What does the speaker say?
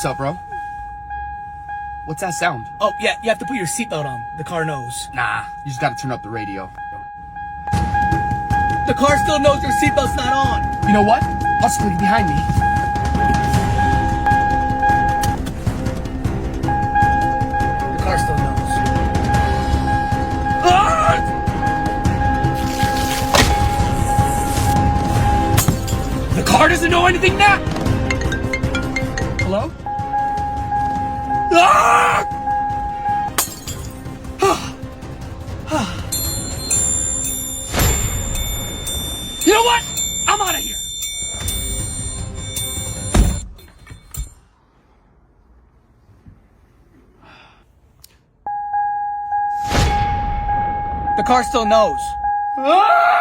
What's up, bro? What's that sound? Oh, yeah, you have to put your seatbelt on. The car knows. Nah, you just gotta turn up the radio. The car still knows your seatbelt's not on. You know what? I'll split behind me. The car still knows. Ah! The car doesn't know anything now! Hello? Ah! You know what? I'm out of here. The car still knows. Ah!